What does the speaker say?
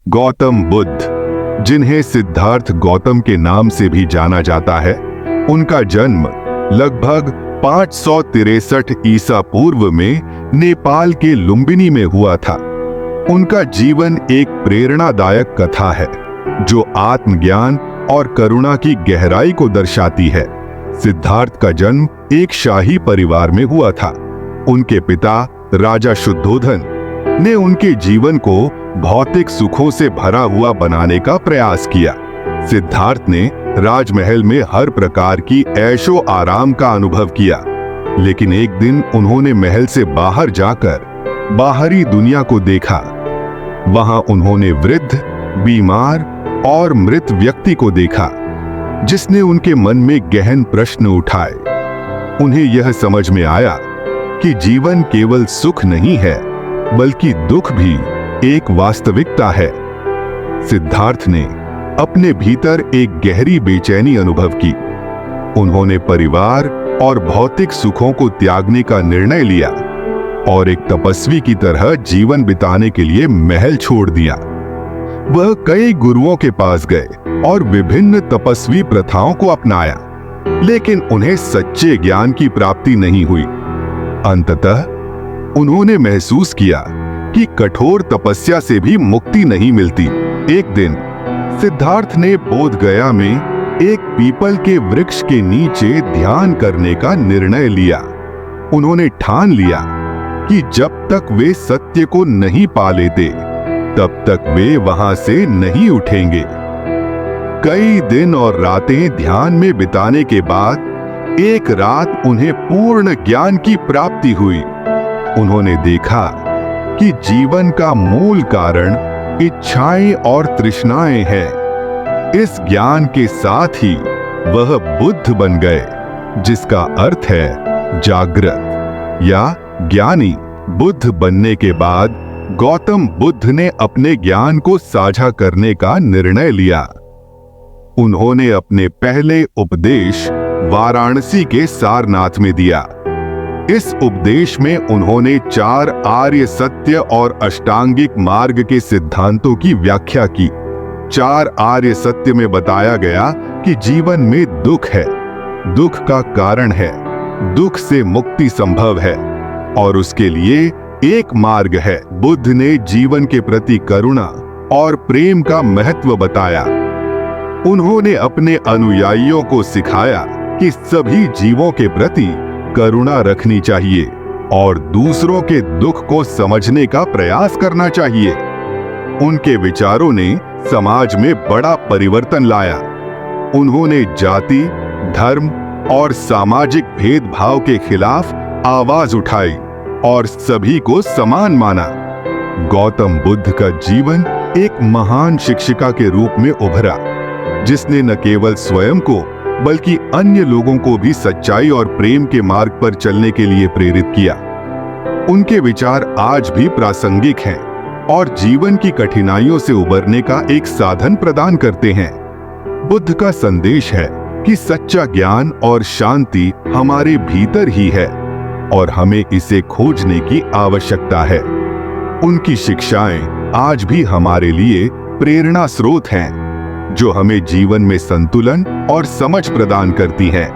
गौतम बुद्ध, जिन्हें सिद्धार्थ गौतम के नाम से भी जाना जाता है, उनका जन्म लगभग 563 ईसा पूर्व में नेपाल के लुम्बिनी में हुआ था। उनका जीवन एक प्रेरणादायक कथा है जो आत्मज्ञान और करुणा की गहराई को दर्शाती है। सिद्धार्थ का जन्म एक शाही परिवार में हुआ था। उनके पिता राजा शुद्धोधन ने उनके जीवन को भौतिक सुखों से भरा हुआ बनाने का प्रयास किया। सिद्धार्थ ने राजमहल में हर प्रकार की ऐशो आराम का अनुभव किया, लेकिन एक दिन उन्होंने महल से बाहर जाकर बाहरी दुनिया को देखा। वहां उन्होंने वृद्ध, बीमार और मृत व्यक्ति को देखा, जिसने उनके मन में गहन प्रश्न उठाए। उन्हें यह समझ में आया कि जीवन केवल सुख नहीं है, बल्कि दुख भी एक वास्तविकता है। सिद्धार्थ ने अपने भीतर एक गहरी बेचैनी अनुभव की। उन्होंने परिवार और भौतिक सुखों को त्यागने का निर्णय लिया और एक तपस्वी की तरह जीवन बिताने के लिए महल छोड़ दिया। वह कई गुरुओं के पास गए और विभिन्न तपस्वी प्रथाओं को अपनाया, लेकिन उन्हें सच्चे ज्ञान की प्राप्ति नहीं हुई। अंततः उन्होंने महसूस किया कि कठोर तपस्या से भी मुक्ति नहीं मिलती। एक दिन सिद्धार्थ ने बोध गया में एक पीपल के वृक्ष के नीचे ध्यान करने का निर्णय लिया। उन्होंने ठान लिया कि जब तक वे सत्य को नहीं पा लेते, तब तक वे वहां से नहीं उठेंगे। कई दिन और रातें ध्यान में बिताने के बाद एक रात उन्हें पूर्ण ज्ञान की प्राप्ति हुई। उन्होंने देखा कि जीवन का मूल कारण इच्छाएं और तृष्णाएं हैं। इस ज्ञान के साथ ही वह बुद्ध बन गए, जिसका अर्थ है जागृत या ज्ञानी। बुद्ध बनने के बाद गौतम बुद्ध ने अपने ज्ञान को साझा करने का निर्णय लिया। उन्होंने अपने पहले उपदेश वाराणसी के सारनाथ में दिया। इस उपदेश में उन्होंने 4 आर्य सत्य और अष्टांगिक मार्ग के सिद्धांतों की व्याख्या की। 4 आर्य सत्य में बताया गया कि जीवन में दुख है, दुख का कारण है, दुख से मुक्ति संभव है और उसके लिए एक मार्ग है। बुद्ध ने जीवन के प्रति करुणा और प्रेम का महत्व बताया। उन्होंने अपने अनुयायियों को सिखाया कि सभी जीवों के प्रति करुणा रखनी चाहिए और दूसरों के दुख को समझने का प्रयास करना चाहिए। उनके विचारों ने समाज में बड़ा परिवर्तन लाया। उन्होंने जाति, धर्म और सामाजिक भेदभाव के खिलाफ आवाज उठाई और सभी को समान माना। गौतम बुद्ध का जीवन एक महान शिक्षिका के रूप में उभरा, जिसने न केवल स्वयं को बल्कि अन्य लोगों को भी सच्चाई और प्रेम के मार्ग पर चलने के लिए प्रेरित किया। उनके विचार आज भी प्रासंगिक हैं और जीवन की कठिनाइयों से उबरने का एक साधन प्रदान करते हैं। बुद्ध का संदेश है कि सच्चा ज्ञान और शांति हमारे भीतर ही है और हमें इसे खोजने की आवश्यकता है। उनकी शिक्षाएं आज भी हमारे लिए प्रेरणा स्रोत हैं, जो हमें जीवन में संतुलन और समझ प्रदान करती हैं।